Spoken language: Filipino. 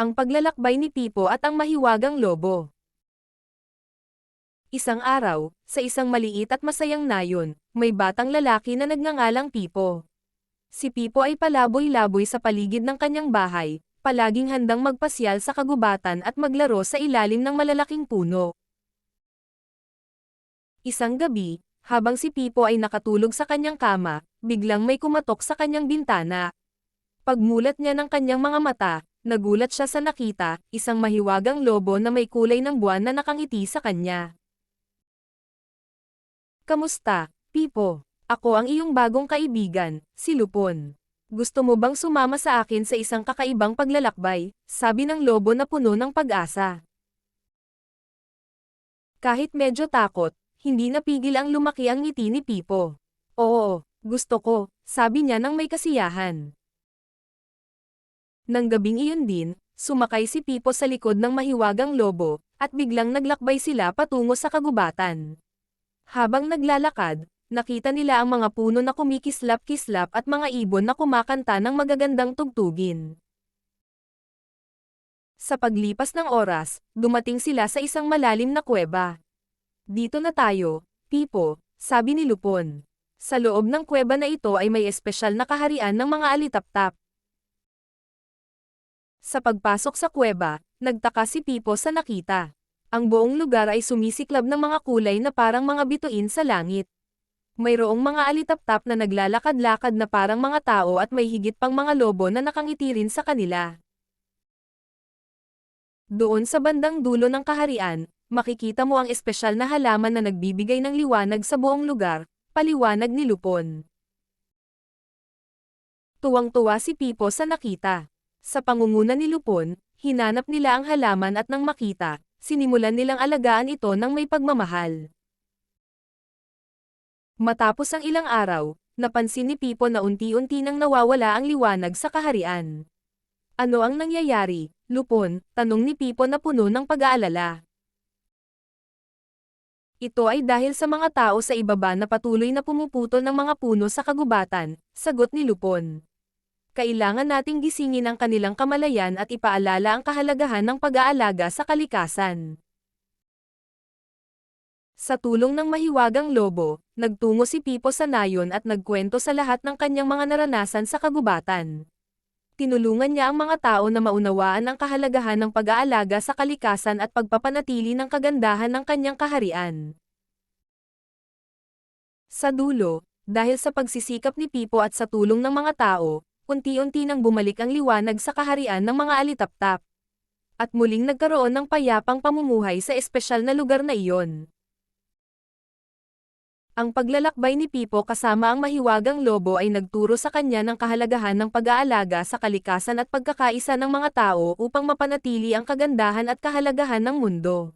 Ang paglalakbay ni Pipo at ang mahiwagang lobo. Isang araw, sa isang maliit at masayang nayon, may batang lalaki na nagngangalang Pipo. Si Pipo ay palaboy-laboy sa paligid ng kanyang bahay, palaging handang magpasyal sa kagubatan at maglaro sa ilalim ng malalaking puno. Isang gabi, habang si Pipo ay nakatulog sa kanyang kama, biglang may kumatok sa kanyang bintana. Pagmulat niya ng kanyang mga mata, nagulat siya sa nakita, isang mahiwagang lobo na may kulay ng buwan na nakangiti sa kanya. "Kamusta, Pipo? Ako ang iyong bagong kaibigan, si Lupon. Gusto mo bang sumama sa akin sa isang kakaibang paglalakbay?" sabi ng lobo na puno ng pag-asa. Kahit medyo takot, hindi napigil ang lumaki ang ngiti ni Pipo. "Oo, gusto ko," sabi niya nang may kasiyahan. Nang gabing iyon din, sumakay si Pipo sa likod ng mahiwagang lobo, at biglang naglakbay sila patungo sa kagubatan. Habang naglalakad, nakita nila ang mga puno na kumikislap-kislap at mga ibon na kumakanta ng magagandang tugtugin. Sa paglipas ng oras, dumating sila sa isang malalim na kuweba. "Dito na tayo, Pipo," sabi ni Lupon. Sa loob ng kuweba na ito ay may espesyal na kaharian ng mga alitaptap. Sa pagpasok sa kuweba, nagtaka si Pipo sa nakita. Ang buong lugar ay sumisiklab ng mga kulay na parang mga bituin sa langit. Mayroong mga alitaptap na naglalakad-lakad na parang mga tao at may higit pang mga lobo na nakangiti rin sa kanila. Doon sa bandang dulo ng kaharian, makikita mo ang espesyal na halaman na nagbibigay ng liwanag sa buong lugar, paliwanag ni Lupon. Tuwang-tuwa si Pipo sa nakita. Sa pangunguna ni Lupon, hinanap nila ang halaman at nang makita, sinimulan nilang alagaan ito ng may pagmamahal. Matapos ang ilang araw, napansin ni Pipo na unti-unti nang nawawala ang liwanag sa kaharian. "Ano ang nangyayari, Lupon?" tanong ni Pipo na puno ng pag-aalala. "Ito ay dahil sa mga tao sa ibaba na patuloy na pumuputol ng mga puno sa kagubatan," sagot ni Lupon. "Kailangan nating gisingin ang kanilang kamalayan at ipaalala ang kahalagahan ng pag-aalaga sa kalikasan." Sa tulong ng mahiwagang lobo, nagtungo si Pipo sa nayon at nagkwento sa lahat ng kanyang mga naranasan sa kagubatan. Tinulungan niya ang mga tao na maunawaan ang kahalagahan ng pag-aalaga sa kalikasan at pagpapanatili ng kagandahan ng kanyang kaharian. Sa dulo, dahil sa pagsisikap ni Pipo at sa tulong ng mga tao, unti-unti nang bumalik ang liwanag sa kaharian ng mga alitaptap. At muling nagkaroon ng payapang pamumuhay sa espesyal na lugar na iyon. Ang paglalakbay ni Pipo kasama ang mahiwagang lobo ay nagturo sa kanya ng kahalagahan ng pag-aalaga sa kalikasan at pagkakaisa ng mga tao upang mapanatili ang kagandahan at kahalagahan ng mundo.